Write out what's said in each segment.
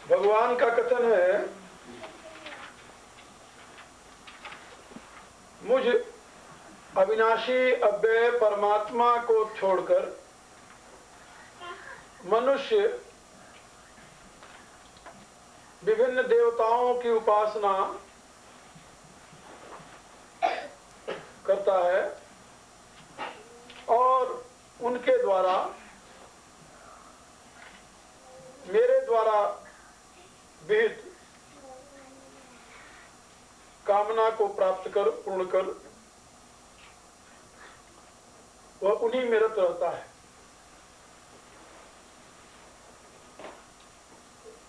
भगवान का कथन है, मुझ अविनाशी अव्यय परमात्मा को छोड़कर मनुष्य विभिन्न देवताओं की उपासना करता है और उनके द्वारा मेरे द्वारा विहित कामना को प्राप्त कर पूर्ण कर वह उन्हीं में रत रहता है।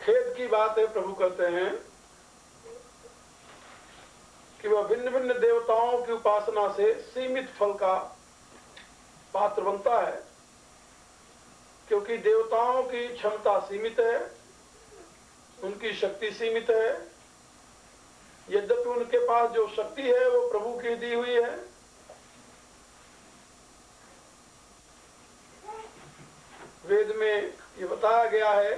खेद की बात है, प्रभु कहते हैं कि वह भिन्न भिन्न देवताओं की उपासना से सीमित फल का पात्र बनता है, क्योंकि देवताओं की क्षमता सीमित है, उनकी शक्ति सीमित है। यद्यपि उनके पास जो शक्ति है वो प्रभु की दी हुई है। वेद में ये बताया गया है,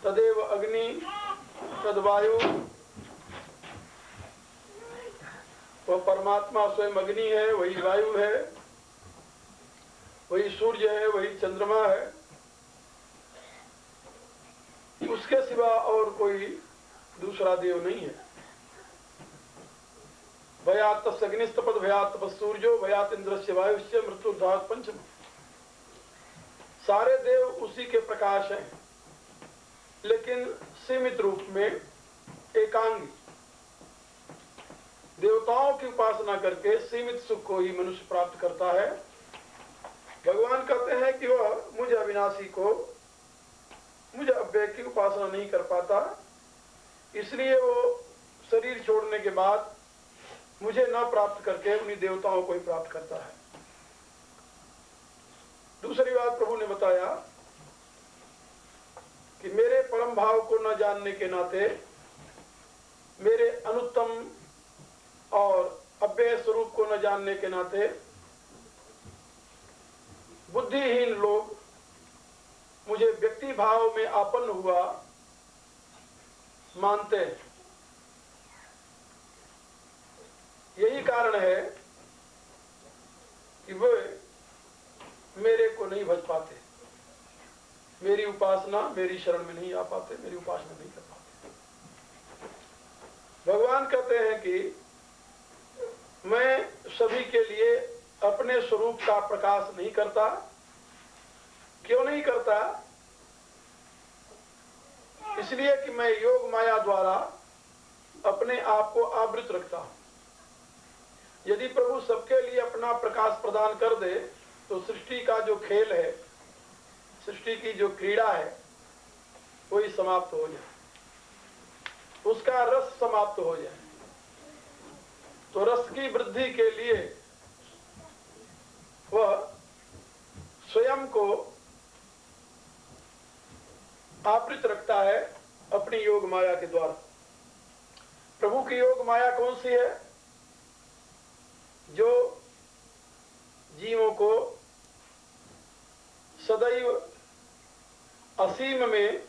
तदेव अग्नि तद्वायु, वह परमात्मा स्वयं अग्नि है, वही वायु है, वही सूर्य है, वही चंद्रमा है। उसके सिवा और कोई दूसरा देव नहीं है। भयात अग्निस्तपद भयात सूर्यो भयात इंद्रस्य वायुश्च मृत्युर्धात पंचम। सारे देव उसी के प्रकाश हैं, लेकिन सीमित रूप में एकांगी। देवताओं की उपासना करके सीमित सुख को ही मनुष्य प्राप्त करता है। भगवान कहते हैं कि वह मुझ अविनाशी को, मुझ अव्यय की उपासना नहीं कर पाता, इसलिए वो शरीर छोड़ने के बाद मुझे न प्राप्त करके उन्हीं देवताओं को ही प्राप्त करता है। दूसरी बात प्रभु ने बताया कि मेरे परम भाव को न जानने के नाते, मेरे अनुत्तम और अव्यय स्वरूप को न जानने के नाते बुद्धिहीन लोग मुझे व्यक्ति भाव में आपन्न हुआ मानते हैं। यही कारण है कि वे मेरे को नहीं भज पाते, मेरी उपासना, मेरी शरण में नहीं आ पाते, मेरी उपासना नहीं कर पाते। भगवान कहते हैं कि मैं सभी के लिए अपने स्वरूप का प्रकाश नहीं करता। क्यों नहीं करता? इसलिए कि मैं योग माया द्वारा अपने आप को आवृत रखता हूं। यदि प्रभु सबके लिए अपना प्रकाश प्रदान कर दे तो सृष्टि का जो खेल है, सृष्टि की जो क्रीड़ा है, वही समाप्त हो जाए, उसका रस समाप्त हो जाए। तो रस की वृद्धि के लिए वह स्वयं को आवृत रखता है अपनी योग माया के द्वारा। प्रभु की योग माया कौन सी है? जो जीवों को सदैव असीम में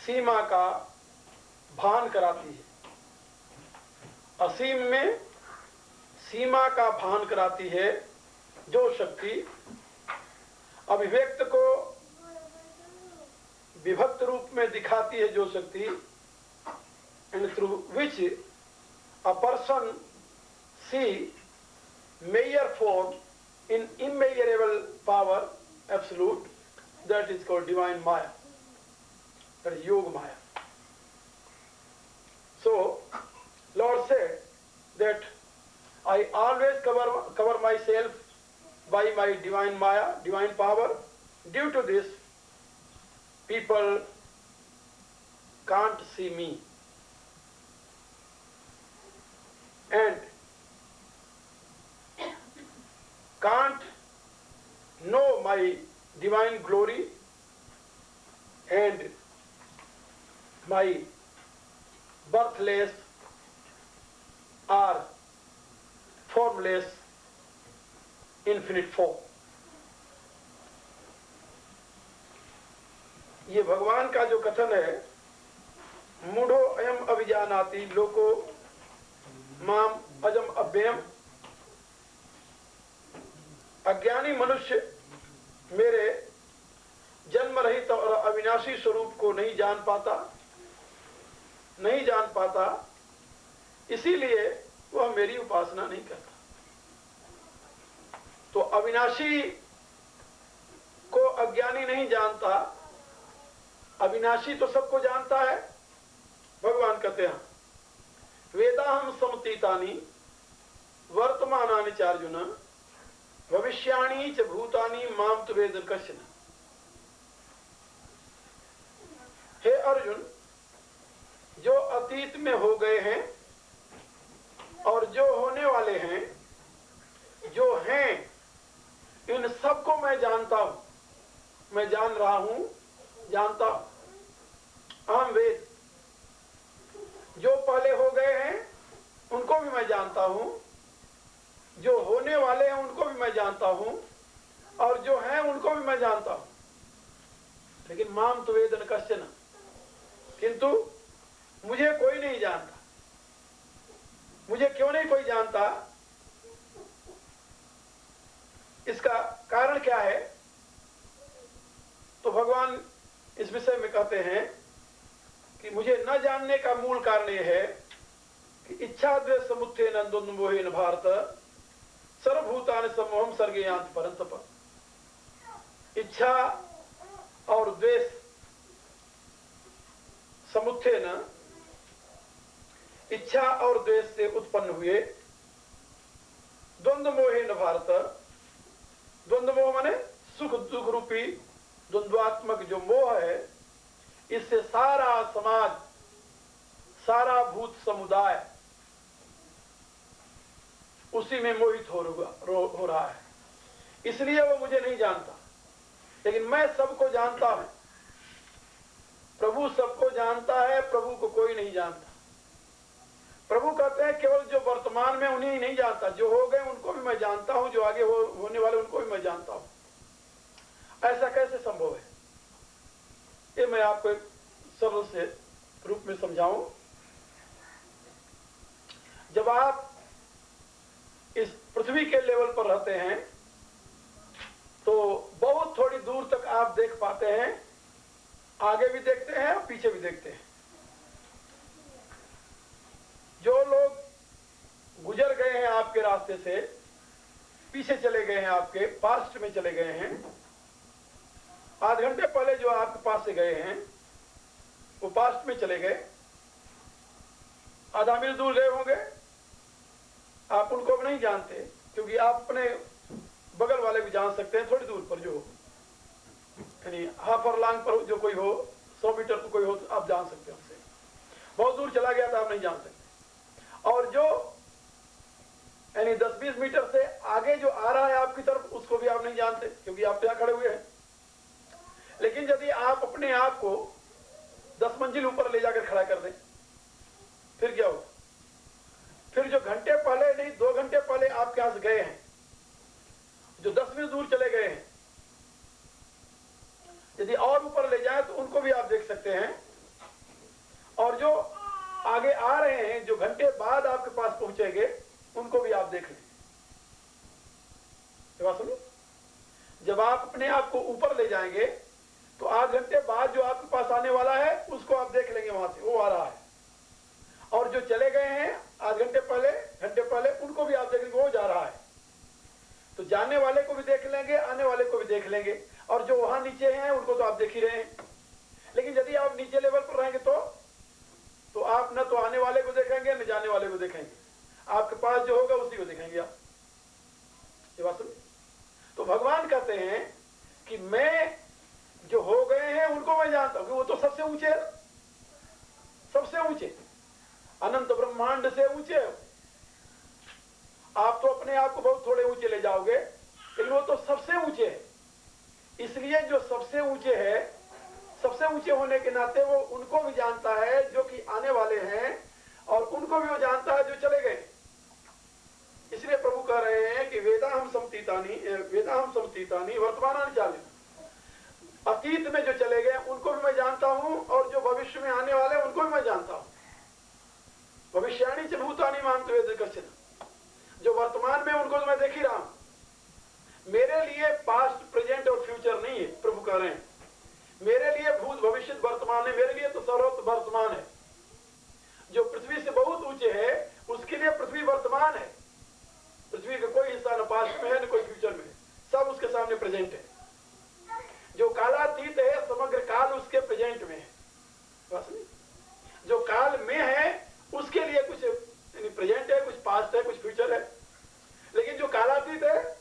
सीमा का भान कराती है। असीम में सीमा का भान कराती है। जो शक्ति अभिव्यक्त को विभक्त रूप में दिखाती है, जो शक्ति, and through which a person see measure form in immeasurable power, absolute, that is called divine Maya, that is Yoga Maya. So, Lord said that I always cover myself by my divine Maya, divine power. Due to this, people can't see me. And can't know my divine glory and my birthless or formless infinite form. ये भगवान का जो कथन है, मूढ़ो अयम अभिजानाति लोको माम अजम अव्ययम, अज्ञानी मनुष्य मेरे जन्म रहित और अविनाशी स्वरूप को नहीं जान पाता, इसीलिए वह मेरी उपासना नहीं करता। तो अविनाशी को अज्ञानी नहीं जानता, अविनाशी तो सबको जानता है। भगवान कहते हैं वेदाहम समतीतानि वर्तमानानि च अर्जुन भविष्याणि च भूतानि माम तु वेद कश्चन। हे अर्जुन, जो अतीत में हो गए हैं और जो होने वाले हैं, जो हैं, इन सबको मैं जानता हूं, मैं जान रहा हूं, जानता हूं। अहम वेद, जो पहले हो गए हैं उनको भी मैं जानता हूं, जो होने वाले हैं उनको भी मैं जानता हूं, और जो हैं उनको भी मैं जानता हूं। लेकिन माम तु वेद न कश्चन, किंतु मुझे कोई नहीं जानता। मुझे क्यों नहीं कोई जानता? इसका कारण क्या है? तो भगवान इस विषय में कहते हैं कि मुझे न जानने का मूल कारण यह है कि इच्छा द्वेष समुत्थेन द्वंद्वमोहेन भारत सर्वभूतानि सम्मोहं सर्गे यान्ति परन्तप। इच्छा और द्वेष समुत्थेन, इच्छा और द्वेष से उत्पन्न हुए द्वंद्वमोहेन भारत, द्वंद्वमोह माने सुख दुख रूपी द्वंद्वात्मक जो मोह है, इससे सारा समाज, सारा भूत समुदाय उसी में मोहित हो रहा है। इसलिए वो मुझे नहीं जानता, लेकिन मैं सबको जानता हूं। प्रभु सबको जानता है, प्रभु को कोई नहीं जानता। प्रभु कहते हैं केवल जो वर्तमान में उन्हें ही नहीं जानता, जो हो गए उनको भी मैं जानता हूं, जो आगे होने वाले उनको भी मैं जानता हूं। ऐसा कैसे संभव है? ये मैं आपको एक सरल से रूप में समझाऊं। जब आप इस पृथ्वी के लेवल पर रहते हैं तो बहुत थोड़ी दूर तक आप देख पाते हैं, आगे भी देखते हैं और पीछे भी देखते हैं। जो लोग गुजर गए हैं आपके रास्ते से, पीछे चले गए हैं, आपके पास्ट में चले गए हैं, आध घंटे पहले जो आपके पास से गए हैं वो पास्ट में चले गए, आधा मील दूर गए होंगे, आप उनको भी नहीं जानते, क्योंकि आप अपने बगल वाले भी जान सकते हैं। थोड़ी दूर पर जो यानी हाफ फरलांग पर जो कोई हो, 100 मीटर पर कोई हो, तो आप जान सकते हैं उससे। बहुत दूर चला गया तो आप नहीं जान सकते। और जो यानी 10-20 मीटर से आगे जो आ रहा है आपकी तरफ, उसको भी आप नहीं जानते, क्योंकि आप यहाँ खड़े हुए हैं। लेकिन यदि आप अपने आप को 10 मंजिल ऊपर ले जाकर खड़ा कर दें, फिर क्या होगा? फिर जो घंटे पहले नहीं 2 घंटे पहले आपके यहां से गए हैं, जो 10 मील दूर चले गए हैं, यदि और ऊपर ले जाए तो उनको भी आप देख सकते हैं। और जो आगे आ रहे हैं, जो घंटे बाद आपके पास पहुंचेंगे, उनको भी आप देख लें। बात सुनो, जब आप अपने आप को ऊपर ले जाएंगे तो आध घंटे बाद जो आपके पास आने वाला है उसको आप देख लेंगे, वहां से वो आ रहा है। और जो चले गए हैं आध घंटे पहले, उनको भी आप देखेंगे, वो जा रहा है। तो जाने वाले को भी देख लेंगे, आने वाले को भी देख लेंगे। और जो वहां नीचे हैं उनको तो आप देख ही रहे हैं। लेकिन यदि आप नीचे लेवल पर रहेंगे तो आप न तो आने वाले को देखेंगे न जाने वाले को देखेंगे, आपके पास जो होगा उसी को देखेंगे आप। ये बात सुनिए। तो भगवान कहते हैं कि मैं जो हो गए हैं उनको मैं जानता हूं, वो तो सबसे ऊंचे, सबसे ऊंचे, अनंत ब्रह्मांड से ऊंचे। आप तो अपने आप को बहुत थोड़े ऊंचे ले जाओगे, लेकिन वो तो सबसे ऊंचे है। इसलिए जो सबसे ऊंचे है, सबसे ऊंचे होने के नाते वो उनको भी जानता है जो कि आने वाले हैं, और उनको भी वो जानता है जो चले गए। इसलिए प्रभु कह रहे हैं कि वेदाहम समतीतानि वर्तमानानि चालिन। अतीत में जो चले गए उनको भी में आने वाले उनको भी मैं जानता हूं। भविष्याणी च भूतानि माम तु वेद कश्चित्, जो वर्तमान में उनको तो मैं देख ही रहा हूं। मेरे लिए पास्ट, प्रेजेंट और फ्यूचर नहीं है, प्रभु कह रहे हैं। मेरे लिए भूत, भविष्य, वर्तमान है। मेरे लिए तो सर्वत्र वर्तमान है। जो पृथ्वी से बहुत ऊंचे है उसके लिए पृथ्वी वर्तमान है। पृथ्वी का कोई हिस्सा न पास्ट में है न कोई फ्यूचर में है, सब उसके सामने प्रेजेंट है। जो कालातीत है समग्र काल उसके प्रेजेंट में है, बस नहीं। जो काल में है उसके लिए कुछ प्रेजेंट है, कुछ पास्ट है, कुछ फ्यूचर है। लेकिन जो कालातीत है,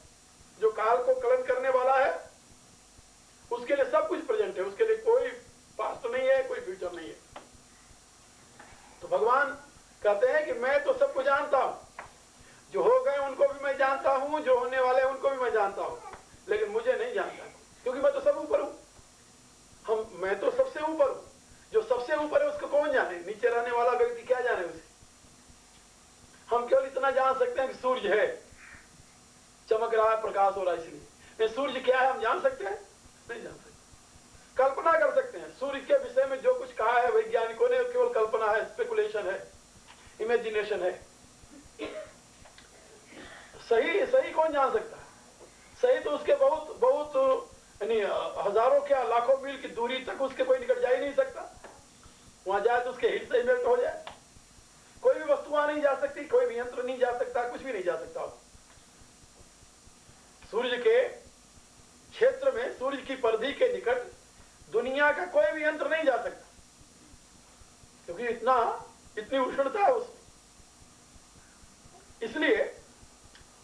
जो काल को कलन करने वाला है, उसके लिए सब कुछ प्रेजेंट है। उसके लिए कोई पास्ट नहीं है, कोई फ्यूचर नहीं है। तो भगवान कहते हैं कि मैं तो सबको जानता हूं, जो हो गए उनको भी मैं जानता हूं, जो होने वाले उनको भी मैं जानता हूं, लेकिन मुझे नहीं जानता, क्योंकि मैं तो सब ऊपर हूं। मैं तो सबसे ऊपर हूं। जो सबसे ऊपर है उसको कौन जाने? नीचे रहने वाला व्यक्ति क्या जाने उसे? हम केवल इतना जान सकते हैं कि सूर्य है, चमक रहा है, प्रकाश हो रहा है, इसलिए। सूर्य क्या है हम जान सकते हैं? नहीं जान सकते। कल्पना कर सकते हैं। सूर्य के विषय में जो कुछ कहा है वैज्ञानिकों ने, केवल कल्पना है, स्पेकुलेशन है, इमेजिनेशन है। सही सही कौन जान सकता है? सही तो उसके बहुत बहुत यानी हजारों क्या लाखों मील की दूरी तक उसके कोई निकट जा ही नहीं सकता। वहां जाए तो उसके हिट से मेल्ट हो जाए। कोई भी वस्तु वहां नहीं जा सकती, कोई भी यंत्र नहीं जा सकता, कुछ भी नहीं जा सकता। सूर्य के क्षेत्र में, सूर्य की परिधि के निकट दुनिया का कोई भी यंत्र नहीं जा सकता, क्योंकि इतनी उष्णता है उसमें। इसलिए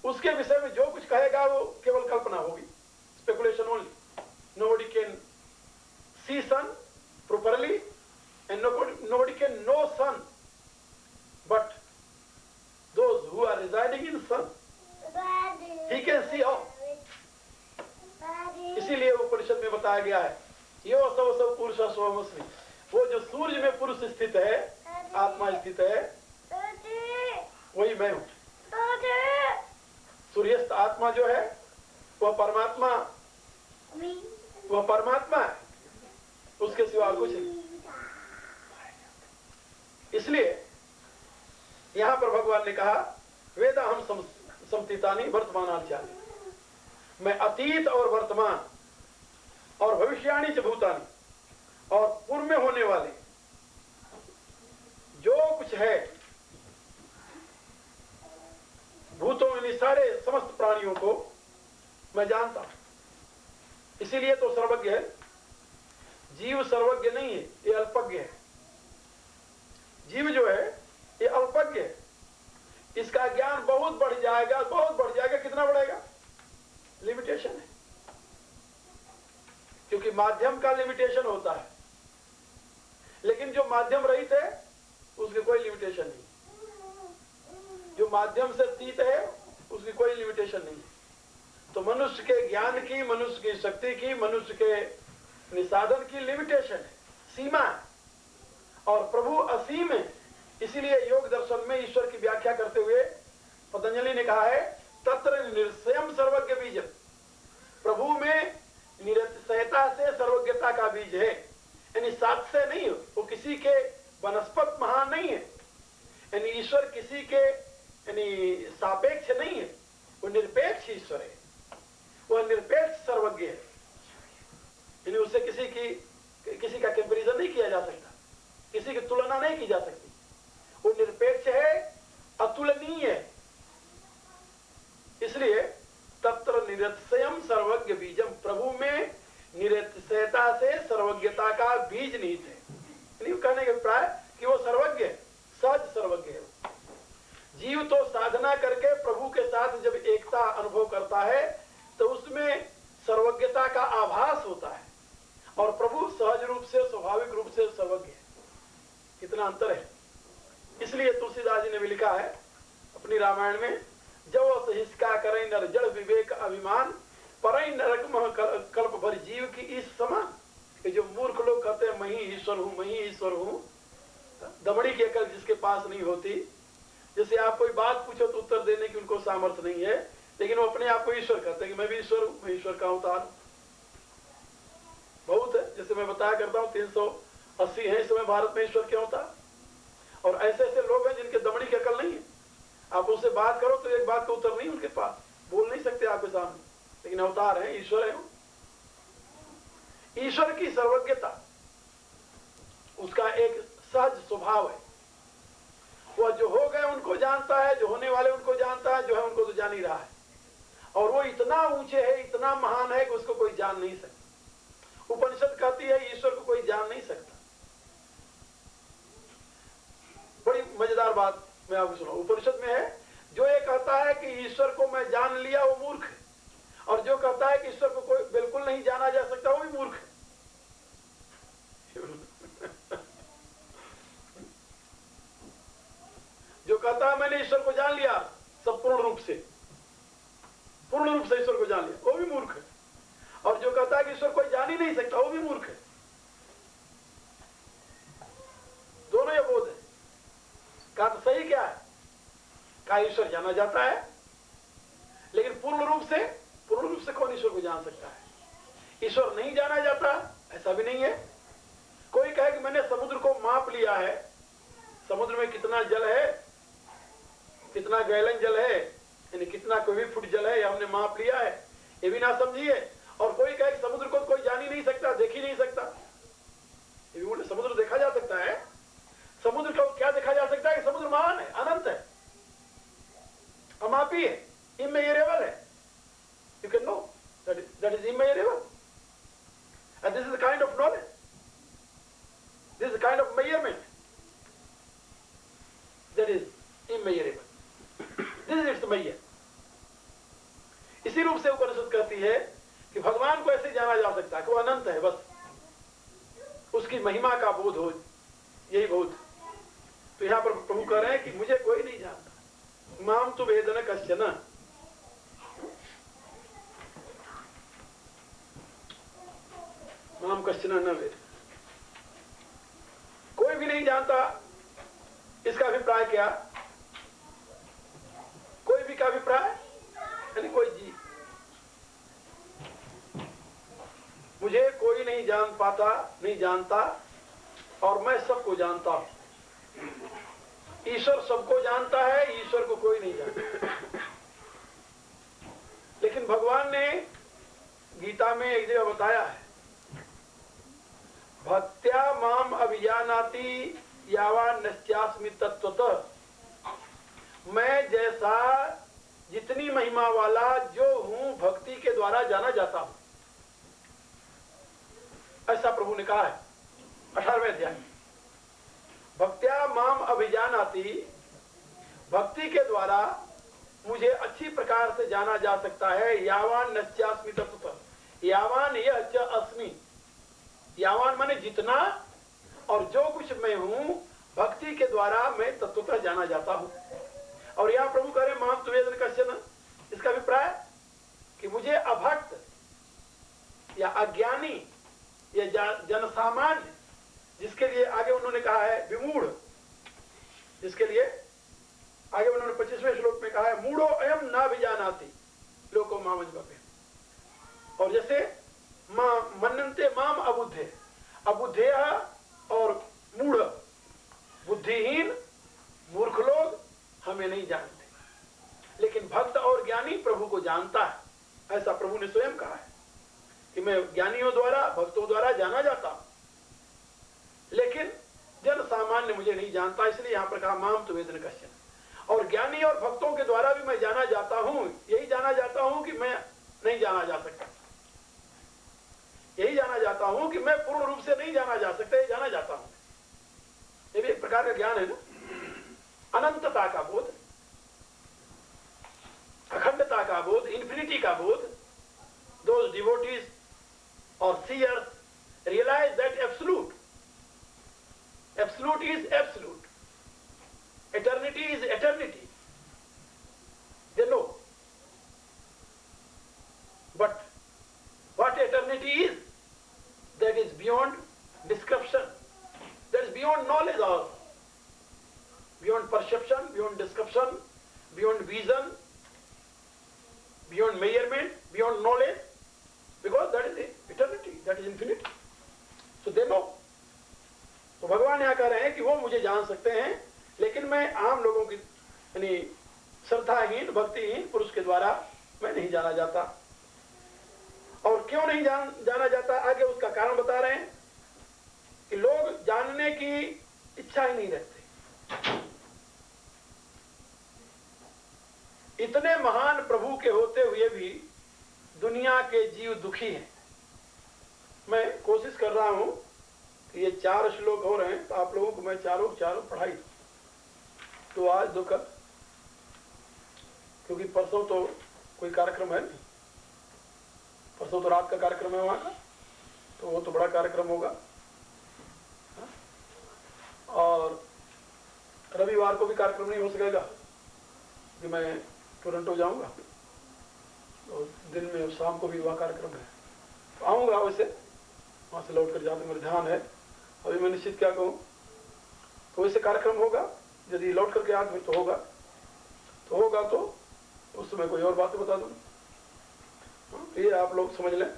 उसके विषय में जो कुछ कहेगा वो केवल कल्पना होगी, speculation only. Nobody can see sun properly and nobody can know sun, but those who are residing in sun, he can see all. इसीलिए उपनिषद में बताया गया है, यो सब पुरुष स्वमस्मि। वो जो सूर्य में पुरुष स्थित है, आत्मा स्थित है, वही मैं हूं। सूर्यस्थ आत्मा जो है वह परमात्मा, वह परमात्मा है, उसके सिवा कुछ नहीं। इसलिए यहां पर भगवान ने कहा, वेदा हम समतीतानि वर्तमानाचार्य, मैं अतीत और वर्तमान और भविष्याणी च भूतानि, और पूर्व में होने वाले जो कुछ है भूतों में, सारे समस्त प्राणियों को मैं जानता हूं। इसीलिए तो सर्वज्ञ है। जीव सर्वज्ञ नहीं है, ये अल्पज्ञ है। जीव जो है ये अल्पज्ञ है। इसका ज्ञान बहुत बढ़ जाएगा, बहुत बढ़ जाएगा। कितना बढ़ेगा? लिमिटेशन है, क्योंकि माध्यम का लिमिटेशन होता है, लेकिन जो माध्यम रहित है उसके कोई लिमिटेशन नहीं। जो माध्यम से अतीत है उसकी कोई लिमिटेशन नहीं। तो मनुष्य के ज्ञान की, मनुष्य की शक्ति की, मनुष्य के निसाधन की लिमिटेशन है, सीमा है, और प्रभु असीम है। इसीलिए योग दर्शन में ईश्वर की व्याख्या करते हुए पतंजलि ने कहा है, तत्र निरसयम सर्वज्ञ बीज। प्रभु में निरतिशयता से सर्वज्ञता का बीज है, यानी साथ से नहीं, वो किसी के वनस्पत महान नहीं है, यानी ईश्वर किसी के यानी सापेक्ष नहीं है, वो निरपेक्ष ईश्वर है। वह निरपेक्ष सर्वज्ञ है, यानी उससे किसी का कंपैरिजन नहीं किया जा सकता, किसी की तुलना नहीं की जा सकती। वो निरपेक्ष है, अतुलनीय है। इसलिए तत्र निरतिशयम सर्वज्ञ बीजम, प्रभु में निरतिशयता से सर्वज्ञता का बीज निहित है। यानी कहने के प्राय कि वो सर्वज्ञ है, सहज सर्वज्ञ है। जीव तो साधना करके प्रभु के साथ जब एकता अनुभव करता है तो उसमें सर्वज्ञता का आभास होता है, और प्रभु सहज रूप से, स्वाभाविक रूप से सर्वज्ञ है। कितना अंतर है। इसलिए तुलसीदास जी ने भी लिखा है अपनी रामायण में, जब हिस्का करें नर जड़ विवेक अभिमान, परई नरक मह कल्प भर जीव की इस समान। कि जो मूर्ख लोग कहते हैं मैं ही ईश्वर हूं, मैं ही ईश्वर हूं, दमड़ी की अकल जिसके पास नहीं होती, जैसे आप कोई बात पूछो तो उत्तर देने की उनको सामर्थ्य नहीं है, लेकिन वो अपने आप को ईश्वर कहते हैं कि मैं भी ईश्वर हूं, मैं ईश्वर का अवतार हूं। बहुत है, जैसे मैं बताया करता हूं 300 80 हैं इस समय भारत में ईश्वर क्यों होता? और ऐसे ऐसे लोग हैं जिनके दमड़ी की अकल नहीं है। आप उनसे बात करो तो एक बात का उत्तर नहीं उनके पास, बोल नहीं सकते आपके सामने, लेकिन अवतार है, ईश्वर है। ईश्वर की सर्वज्ञता उसका एक सहज स्वभाव है। वह जो हो गए उनको जानता है, जो होने वाले उनको जानता है, जो है उनको तो जान ही रहा है। और वो इतना ऊंचे है, इतना महान है कि उसको कोई जान नहीं सकता। उपनिषद कहती है ईश्वर को कोई जान नहीं सकता। बड़ी मजेदार बात मैं आपको सुनाऊं। उपनिषद में है, जो ये कहता है कि ईश्वर को मैं जान लिया वो मूर्ख है, और जो कहता है कि ईश्वर को कोई बिल्कुल नहीं जाना जा सकता वो भी मूर्ख है। जो कहता है मैंने ईश्वर को जान लिया सब पूर्ण रूप से ईश्वर को जान लिया, वो भी मूर्ख है। और जो कहता है कि ईश्वर कोई जान ही नहीं सकता वो भी मूर्ख है। दोनों ये बोध है। कहा तो सही क्या है? कहा ईश्वर जाना जाता है, लेकिन पूर्ण रूप से कौन ईश्वर को जान सकता है? ईश्वर नहीं जाना जाता ऐसा भी नहीं है। कोई कहे कि मैंने समुद्र को माप लिया है, समुद्र में कितना जल है, कितना गैलन जल है, यानी कितना कोई भी फुट जल है, हमने माप लिया है, ये भी ना समझिए। और कोई कहे कि समुद्र को कोई जान ही नहीं सकता, देख ही नहीं सकता, ये भी बोले समुद्र देखा जा सकता है। समुद्र को क्या देखा जा सकता है कि समुद्र महान है, अनंत है, अमापी है, इमेजरेबल है। You can know that is immeasurable, and this is the kind of knowledge, this is kind of measurement that is immeasurable, this is its measure. इसी रूप से उपनिषद कहती है कि भगवान को ऐसे जाना जा सकता है कि वो अनंत है, बस उसकी महिमा का बोध हो, यही बोध। तो यहां पर प्रभु कह रहे हैं कि मुझे कोई नहीं जानता, माम तु वेदन कश्चन, माम कश्चन न वेद, कोई भी नहीं जानता। इसका अभिप्राय क्या? कोई भी का अभिप्राय यानी कोई जी, मुझे कोई नहीं जान पाता, नहीं जानता, और मैं सबको जानता हूं। ईश्वर सबको जानता है, ईश्वर को कोई नहीं जानता। लेकिन भगवान ने गीता में एक जगह बताया है, भक्त्या माम अभिजानाति यावान नस्यास्मि तत्वतः, मैं जैसा जितनी महिमा वाला जो हूं भक्ति के द्वारा जाना जाता हूं, ऐसा प्रभु ने कहा है 18वें अध्याय। भक्त्या माम अभिजानाति, भक्ति के द्वारा मुझे अच्छी प्रकार से जाना जा सकता है। यावान नस्यास्मि तत्वतः, यावान यह च अस्मि, यावान माने जितना, और जो कुछ मैं हूं भक्ति के द्वारा मैं तत्वतः जाना जाता हूं। और यहां प्रभु कह रहे माम तु वेदन कश्चन, इसका अभिप्राय कि मुझे अभक्त या अज्ञानी या जनसामान्य, जिसके लिए आगे उन्होंने कहा है विमूढ़, जिसके लिए आगे उन्होंने 25वें श्लोक में कहा है मूढ़ो अयम ना भिजानाति लोको मामज्ञे। और जैसे मन्नन्ते माम अबुद्धे, अबुद्धेय और मूढ़, बुद्धिहीन मूर्ख लोग हमें नहीं जानते, लेकिन भक्त और ज्ञानी प्रभु को जानता है। ऐसा प्रभु ने स्वयं कहा है कि मैं ज्ञानियों द्वारा, भक्तों द्वारा जाना जाता हूं, लेकिन जन सामान्य मुझे नहीं जानता। इसलिए यहां पर कहा माम तु वेदन कश्चन। और ज्ञानी और भक्तों के द्वारा भी मैं जाना जाता हूं, यही जाना जाता हूं कि मैं नहीं जाना जा सकता, यही जाना जाता हूं कि मैं पूर्ण रूप से नहीं जाना जा सकता, यही जाना जाता हूं। ये भी एक प्रकार का ज्ञान है ना, अनंतता का बोध, अखंडता का बोध, इंफिनिटी का बोध। Those devotees or seers realize that absolute is absolute, eternity is eternity, they know. But what eternity is, that is beyond description, that is beyond knowledge also, beyond perception, beyond description, beyond vision, beyond measurement, beyond knowledge, because that is eternity, that is infinity. So they know. मुझे जान सकते हैं, लेकिन मैं आम लोगों की यानी श्रद्धाहीन भक्तिहीन पुरुष के द्वारा मैं नहीं जाना जाता। और क्यों नहीं जाना जाता, आगे उसका कारण बता रहे हैं कि लोग जानने की इच्छा ही नहीं रखते। इतने महान प्रभु के होते हुए भी दुनिया के जीव दुखी हैं। मैं कोशिश कर रहा हूं कि ये 4 श्लोक हो रहे हैं तो आप लोगों को मैं चारों पढ़ाई दूं, तो आज दो कल, क्योंकि परसों तो कोई कार्यक्रम है नहीं, परसों तो रात का कार्यक्रम है वहां का, तो वो तो बड़ा कार्यक्रम होगा। और रविवार को भी कार्यक्रम नहीं हो सकेगा कि मैं टोरंटो जाऊंगा, तो दिन में शाम को भी वहाँ कार्यक्रम है, तो आऊंगा, वैसे वहां से लौट कर जाते मेरा ध्यान है। अभी मैं निश्चित क्या कहूँ, तो वैसे कार्यक्रम होगा, यदि लौट करके आ गए तो होगा तो उस समय कोई और बातें बता दूँ, तो ये आप लोग समझ लें।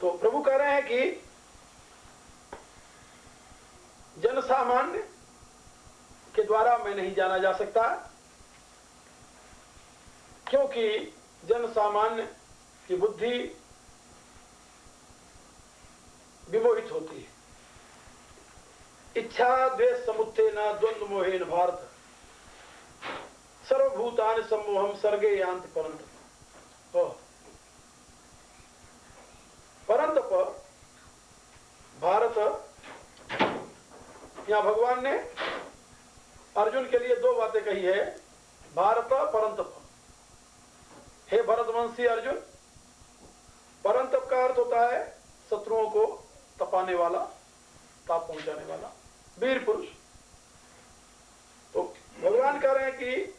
तो प्रभु कह रहे हैं कि जन सामान्य के द्वारा मैं नहीं जाना जा सकता, क्योंकि जन सामान्य की बुद्धि विमोहित होती है। इच्छा द्वेष समुत्थेन द्वंद्व मोहेन भारत सर्वभूतानि सम्मोहम सर्गे यान्ति परन्तप। परंतप भारत, यहां भगवान ने अर्जुन के लिए 2 बातें कही है, भारत परंतप। हे भरतवंशी अर्जुन, परंतप का अर्थ होता है शत्रुओं को तपाने वाला, ताप पहुंचाने वाला वीर पुरुष। तो भगवान कह रहे हैं कि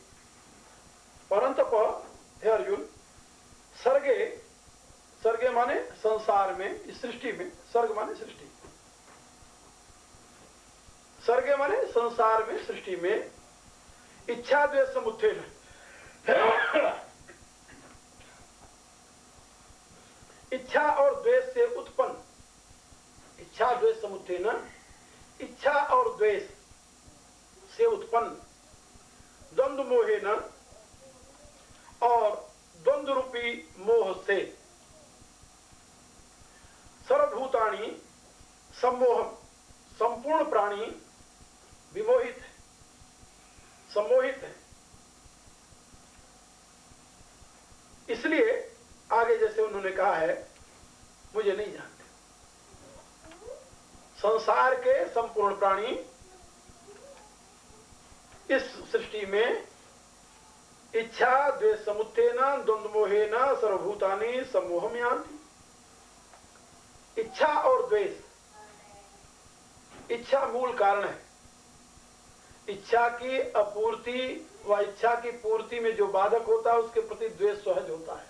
परंतप हे अर्जुन, सर्गे माने संसार में, इस सृष्टि में, सर्ग माने सृष्टि, सर्गे माने संसार में, सृष्टि में, इच्छा द्वेष समुत्थेन, इच्छा और द्वेष से उत्पन्न, इच्छा द्वेष समुत्थेन, इच्छा और द्वेष से उत्पन्न द्वंद्व मोहेन, और द्वंद्व रूपी मोह से सर्वभूतानि सम्मोहम, संपूर्ण प्राणी विमोहित है, सम्मोहित है। इसलिए आगे जैसे उन्होंने कहा है, मुझे नहीं जानते। संसार के संपूर्ण प्राणी इस सृष्टि में इच्छा द्वेष समुत्थेन द्वंद्व मोहेन सर्वभूतानि सम्मोहम यान्ति। इच्छा और द्वेष, इच्छा मूल कारण है। इच्छा की अपूर्ति व इच्छा की पूर्ति में जो बाधक होता है उसके प्रति द्वेष सहज होता है।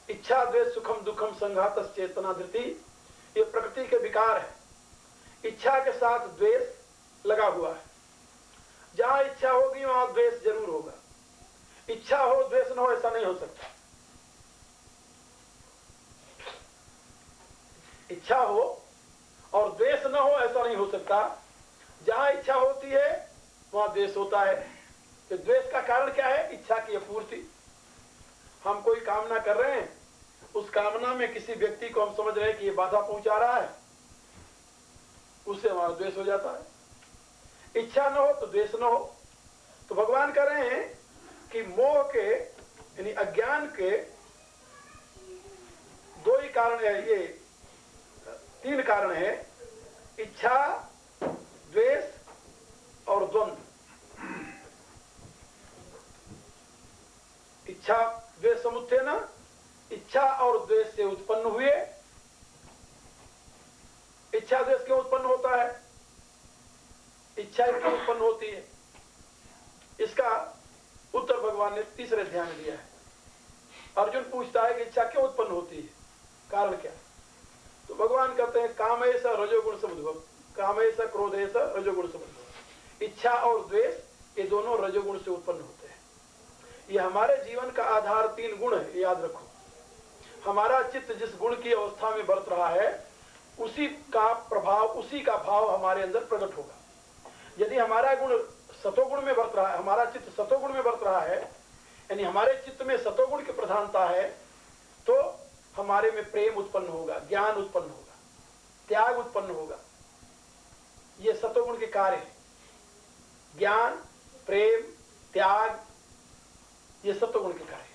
इच्छा द्वेष सुखम दुखम संघातस् चेतना धृति, ये प्रकृति के विकार है। इच्छा के साथ द्वेष लगा हुआ है। जहां इच्छा होगी वहां द्वेष जरूर होगा। इच्छा हो द्वेष न हो ऐसा नहीं हो सकता। इच्छा हो और द्वेष न हो ऐसा नहीं हो सकता। जहां इच्छा होती है वहां द्वेष होता है। तो द्वेष का कारण क्या है? इच्छा की अपूर्ति। हम कोई कामना कर रहे हैं, उस कामना में किसी व्यक्ति को हम समझ रहे हैं कि ये बाधा पहुंचा रहा है, उससे हमारा द्वेष हो जाता है। इच्छा न हो तो द्वेष न हो। तो भगवान कह रहे हैं कि मोह के यानी अज्ञान के 2 ही कारण है, ये 3 कारण है, इच्छा द्वेष और द्वंद्व। इच्छा द्वेष समुत्थेन, इच्छा और द्वेष से उत्पन्न हुए। इच्छा द्वेष क्यों उत्पन्न होता है? इच्छा क्यों उत्पन्न होती है? इसका उत्तर भगवान ने 3रे अध्याय में दिया है। अर्जुन पूछता है कि इच्छा क्यों उत्पन्न होती है, कारण क्या? तो भगवान कहते हैं कामैष रजोगुण समुद्भव, कामैष क्रोधैष रजोगुण समुद्भव। इच्छा और द्वेष ये दोनों रजोगुण से उत्पन्न होते हैं। ये हमारे जीवन का आधार 3 गुण है, याद रखो। हमारा चित्त जिस गुण की अवस्था में बरत रहा है उसी का प्रभाव, उसी का भाव हमारे अंदर प्रकट होगा। यदि हमारा गुण सतोगुण में बरत रहा है, हमारा चित्त सतोगुण में बरत रहा है, यानी हमारे चित्त में सतोगुण की प्रधानता है, तो हमारे में प्रेम उत्पन्न होगा, ज्ञान उत्पन्न होगा, त्याग उत्पन्न होगा। ये सतोगुण के कार्य है। ज्ञान, प्रेम, त्याग, ये सतोगुण के कार्य है।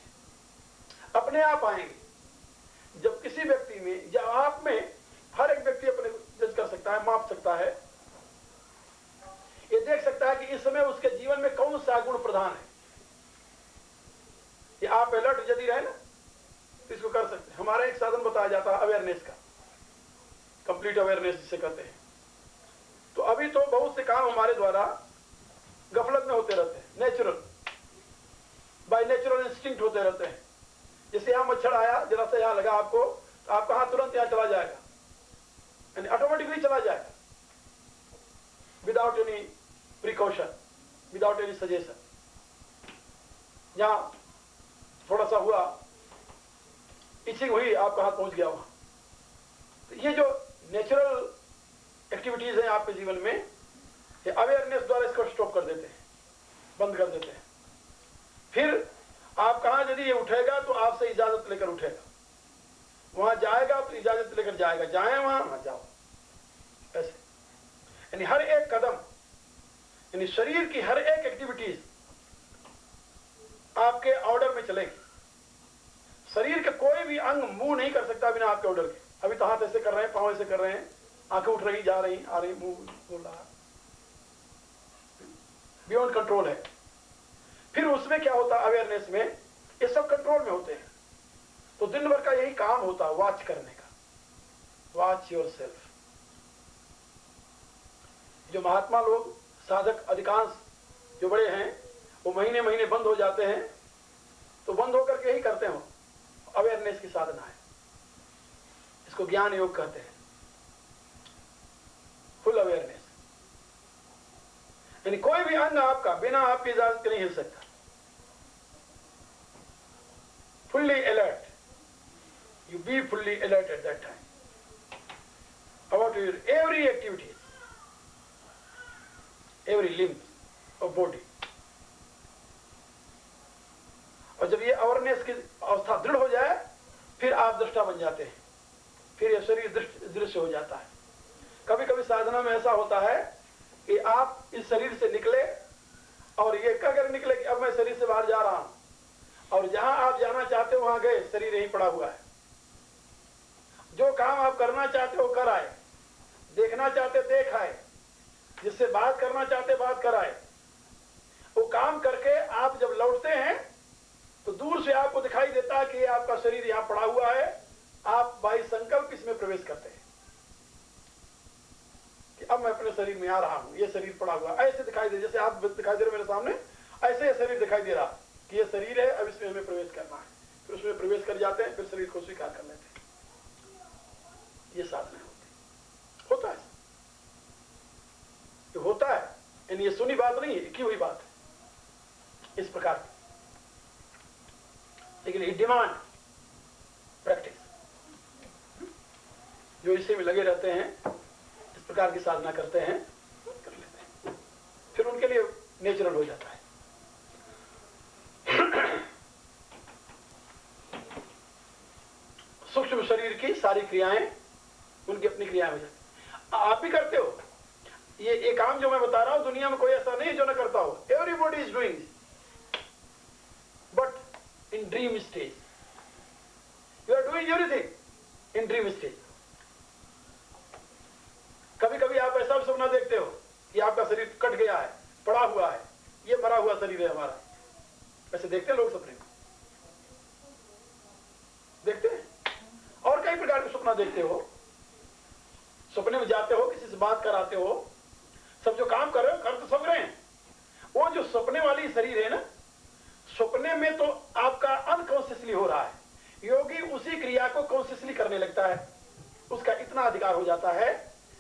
अपने आप आएंगे जब किसी व्यक्ति में, जब आप में, हर एक व्यक्ति अपने जज कर सकता है, माप सकता है, ये देख सकता है कि इस समय उसके जीवन में कौन सा गुण प्रधान है। ये आप अलर्ट यदि रहे ना तो इसको कर सकते हैं। हमारा एक साधन बताया जाता है अवेयरनेस का, कंप्लीट अवेयरनेस जिसे कहते हैं। तो अभी तो बहुत से काम हमारे द्वारा गफलत में होते रहते हैं, नेचुरल, बाय नेचुरल इंस्टिंक्ट होते रहते हैं। जैसे यहां मच्छर आया, जरा सा यहां लगा आपको, तो आपका हाथ तुरंत यहां चला जाएगा, यानी ऑटोमेटिकली चला जाएगा, without any precaution, without any suggestion. यहां थोड़ा सा हुआ, इचिंग हुई, आपका हाथ पहुंच गया वहां। तो ये जो नेचुरल एक्टिविटीज हैं आपके जीवन में, ये अवेयरनेस द्वारा इसको स्टॉप कर देते हैं, बंद कर देते हैं। फिर आप कहा यदि ये उठेगा तो आपसे इजाजत लेकर उठेगा, वहां जाएगा तो इजाजत लेकर जाएगा, जाए वहां जाओ, ऐसे। यानी हर एक कदम, यानी शरीर की हर एक एक्टिविटीज आपके ऑर्डर में चलेगी। शरीर के कोई भी अंग मूव नहीं कर सकता बिना आपके ऑर्डर के। अभी तो हाथ ऐसे कर रहे हैं, पांव ऐसे कर रहे हैं, आंखें उठ रही, जा रही, आ रही, मुंह बोल रहा, बियॉन्ड कंट्रोल है। फिर उसमें क्या होता है, अवेयरनेस में ये सब कंट्रोल में होते हैं। तो दिन भर का यही काम होता है, वॉच करने का, वॉच योर सेल्फ। जो महात्मा लोग, साधक अधिकांश जो बड़े हैं, वो महीने महीने बंद हो जाते हैं, तो बंद होकर के ही करते हो। अवेयरनेस की साधना है, इसको ज्ञान योग कहते हैं, फुल अवेयरनेस। यानी कोई भी अंग आपका बिना आपकी इजाजत के नहीं हिल सकता। Fully alert, you be fully alert at that time about your every activity, every limb of body। और जब ये अवेयरनेस की अवस्था दृढ़ हो जाए, फिर आप दृष्टा बन जाते हैं, फिर ये शरीर दृश्य हो जाता है। कभी कभी साधना में ऐसा होता है कि आप इस शरीर से निकले और ये कहकर निकले कि अब मैं शरीर से बाहर जा रहा हूं, और जहां आप जाना चाहते हो वहां गए, शरीर यहीं पड़ा हुआ है। जो काम आप करना चाहते हो कर आए, देखना चाहते देख आए, जिससे बात करना चाहते बात कर आए। वो काम करके आप जब लौटते हैं तो दूर से आपको दिखाई देता है कि आपका शरीर यहां पड़ा हुआ है। आप बाई संकल्प इसमें प्रवेश करते हैं कि अब मैं अपने शरीर में आ रहा हूं, ये शरीर पड़ा हुआ ऐसे दिखाई दे, जैसे आप दिखाई दे रहे मेरे सामने, ऐसे ये शरीर दिखाई दे रहा कि ये शरीर है, अब इसमें हमें प्रवेश करना है। फिर उसमें प्रवेश कर जाते हैं, फिर शरीर को स्वीकार कर लेते हैं। ये साधना होता है, ये होता है, यानी ये सुनी बात नहीं है, की हुई बात है इस प्रकार की। लेकिन ये डिमांड प्रैक्टिस, जो इसी में लगे रहते हैं, इस प्रकार की साधना करते हैं, कर लेते हैं, फिर उनके लिए नेचुरल हो जाता है। सूक्ष्म शरीर की सारी क्रियाएं, उनकी अपनी क्रियाएं हो जाती। आप भी करते हो ये काम जो मैं बता रहा हूं, दुनिया में कोई ऐसा नहीं जो ना करता हो। Everybody is doing, but in dream stage. You are doing everything in dream stage. कभी कभी आप ऐसा भी सपना देखते हो कि आपका शरीर कट गया है, पड़ा हुआ है, ये मरा हुआ शरीर है हमारा। ऐसे देखते हैं लोग सपने में, देखते हैं। और कई प्रकार के सपना देखते हो, सपने में जाते हो, किसी से बात कराते हो, सब जो काम कर रहे हो कर तो सब रहे हैं। वो जो सपने वाली शरीर है ना, सपने में तो आपका अनकॉन्शियसली हो रहा है। योगी उसी क्रिया को कॉन्शियसली करने लगता है। उसका इतना अधिकार हो जाता है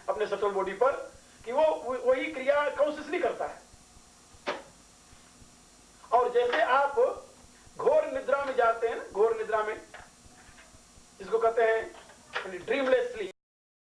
अपने सटल बॉडी पर कि वो वही क्रिया कॉन्शियसली करता है। और जैसे आप घोर निद्रा में जाते हैं, घोर निद्रा में, जिसको कहते हैं ड्रीमलेस स्लीप,